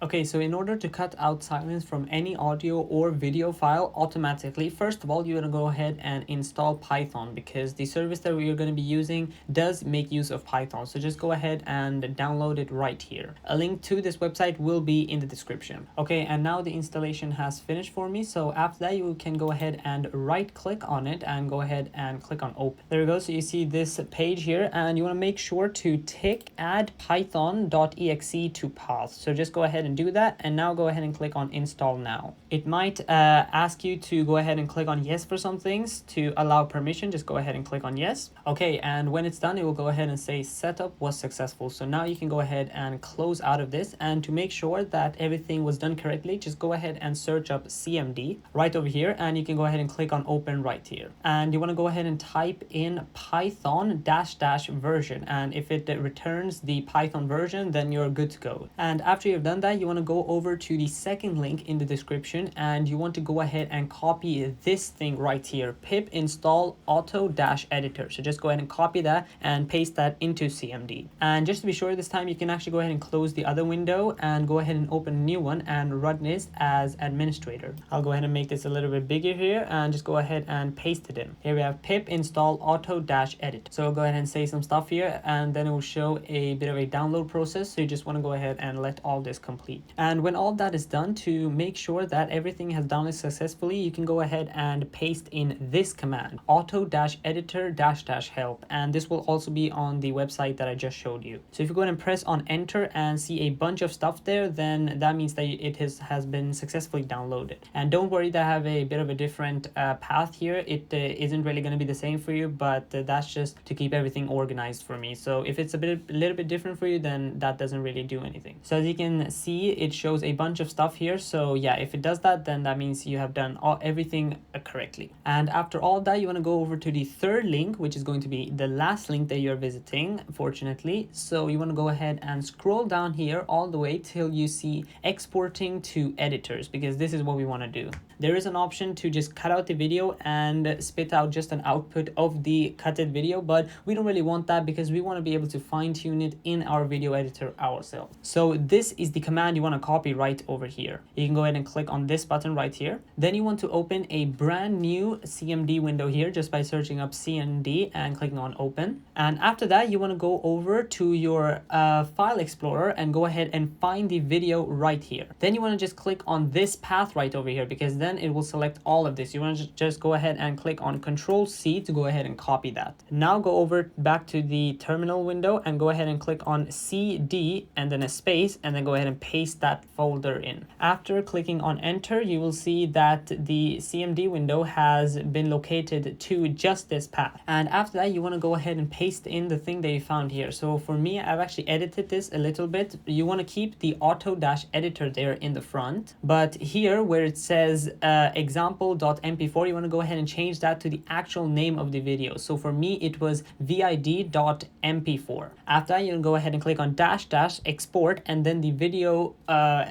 Okay, so in order to cut out silence from any audio or video file automatically, first of all, you're going to go ahead and install Python, because the service that we're going to be using does make use of Python. So just go ahead and download it right here. A link to this website will be in the description. Okay, and now the installation has finished for me. So after that, you can go ahead and right click on it and go ahead and click on open. There we go. So you see this page here, and you want to make sure to tick add python.exe to path. So just go ahead and do that, and now go ahead and click on install now. It might ask you to go ahead and click on yes for some things to allow permission. Just go ahead and click on yes. Okay, and when it's done, it will go ahead and say setup was successful. So now you can go ahead and close out of this, and to make sure that everything was done correctly, just go ahead and search up CMD right over here, and you can go ahead and click on open right here, and you want to go ahead and type in python -- version, and if it returns the Python version, then you're good to go. And after you've done that, you want to go over to the second link in the description, and you want to go ahead and copy this thing right here, pip install auto-editor. So just go ahead and copy that and paste that into CMD. And just to be sure, this time you can actually go ahead and close the other window and go ahead and open a new one and run this as administrator. I'll go ahead and make this a little bit bigger here and just go ahead and paste it in. Here we have pip install auto-edit. So I'll go ahead and say some stuff here, and then it will show a bit of a download process. So you just want to go ahead and let all this complete. And when all that is done, to make sure that everything has downloaded successfully, you can go ahead and paste in this command, auto-editor -- help. And this will also be on the website that I just showed you. So if you go ahead and press on enter and see a bunch of stuff there, then that means that it has been successfully downloaded. And don't worry that I have a bit of a different path here. It isn't really going to be the same for you, but that's just to keep everything organized for me. So if it's a little bit different for you, then that doesn't really do anything. So as you can see, it shows a bunch of stuff here. So yeah, if it does that, then that means you have done everything correctly. And after all that, you want to go over to the third link, which is going to be the last link that you're visiting, fortunately. So you want to go ahead and scroll down here all the way till you see exporting to editors, because this is what we want to do. There is an option to just cut out the video and spit out just an output of the cutted video, but we don't really want that because we want to be able to fine tune it in our video editor ourselves. So this is the command you want to copy right over here. You can go ahead and click on this button right here. Then you want to open a brand new CMD window here just by searching up CMD and clicking on open. And after that, you want to go over to your file explorer and go ahead and find the video right here. Then you want to just click on this path right over here, because then it will select all of this. You want to just go ahead and click on Control-C to go ahead and copy that. Now go over back to the terminal window and go ahead and click on CD and then a space, and then go ahead and paste that folder in. After clicking on enter, you will see that the CMD window has been located to just this path. And after that, you want to go ahead and paste in the thing that you found here. So for me, I've actually edited this a little bit. You want to keep the auto-editor there in the front, but here where it says example.mp4, you want to go ahead and change that to the actual name of the video. So for me, it was vid.mp4. After that, you can go ahead and click on -- export and then the video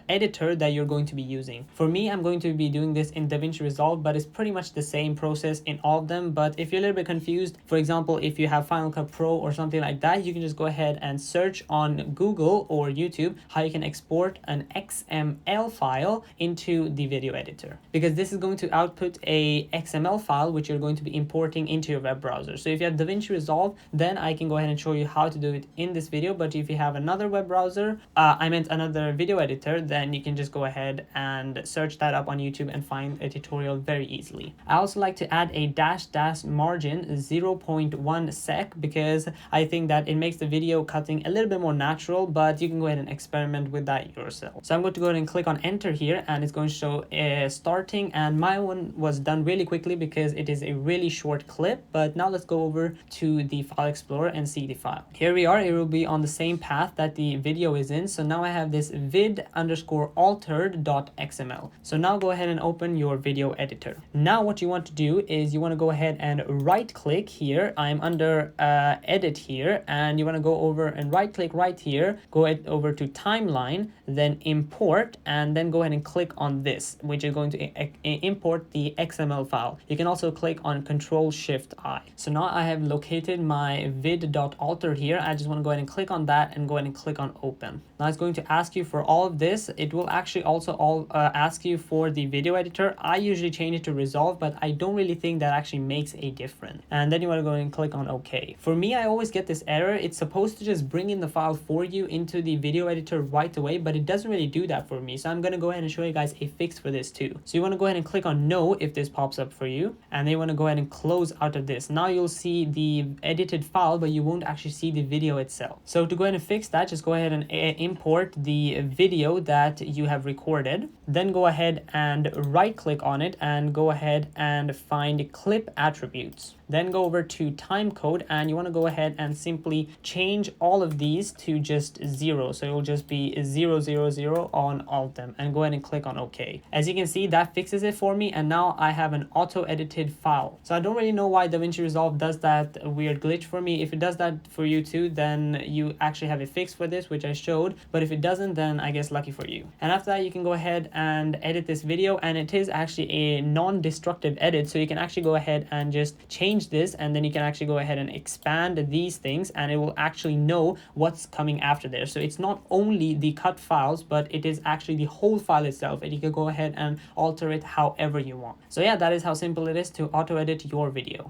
editor that you're going to be using. For me, I'm going to be doing this in DaVinci Resolve, but it's pretty much the same process in all of them. But if you're a little bit confused, for example, if you have Final Cut Pro or something like that, you can just go ahead and search on Google or YouTube how you can export an XML file into the video editor, because this is going to output a XML file which you're going to be importing into your web browser. So if you have DaVinci Resolve, then I can go ahead and show you how to do it in this video. But if you have another web browser, I meant another video editor, then you can just go ahead and search that up on YouTube and find a tutorial very easily. I also like to add a -- margin 0.1 sec, because I think that it makes the video cutting a little bit more natural, but you can go ahead and experiment with that yourself. So I'm going to go ahead and click on enter here, and it's going to show starting, and my one was done really quickly because it is a really short clip. But now let's go over to the file explorer and see the file. Here we are. It will be on the same path that the video is in. So now I have this vid_altered.xml. So now go ahead and open your video editor. Now what you want to do is you want to go ahead and right click here. I'm under edit here, and you want to go over and right click right here, go over to timeline, then import, and then go ahead and click on this, which is going to import the XML file. You can also click on Control-Shift-I. So now I have located my vid.altered here. I just want to go ahead and click on that and go ahead and click on open. Now it's going to ask you for for all of this, it will actually also ask you for the video editor. I usually change it to Resolve, but I don't really think that actually makes a difference. And then you want to go and click on OK. For me, I always get this error. It's supposed to just bring in the file for you into the video editor right away, but it doesn't really do that for me. So I'm going to go ahead and show you guys a fix for this too. So you want to go ahead and click on No if this pops up for you, and then you want to go ahead and close out of this. Now you'll see the edited file, but you won't actually see the video itself. So to go ahead and fix that, just go ahead and import the video that you have recorded. Then go ahead and right click on it and go ahead and find clip attributes. Then go over to time code, and you want to go ahead and simply change all of these to just 0. So it will just be 0, 0, 0 on all of them, and go ahead and click on OK. As you can see, that fixes it for me, and now I have an auto edited file. So I don't really know why DaVinci Resolve does that weird glitch for me. If it does that for you too, then you actually have a fix for this, which I showed. But if it doesn't, then I guess lucky for you. And after that, you can go ahead and edit this video, and it is actually a non-destructive edit. So you can actually go ahead and just change this, and then you can actually go ahead and expand these things, and it will actually know what's coming after there. So it's not only the cut files, but it is actually the whole file itself, and you can go ahead and alter it however you want. So yeah, that is how simple it is to auto edit your video.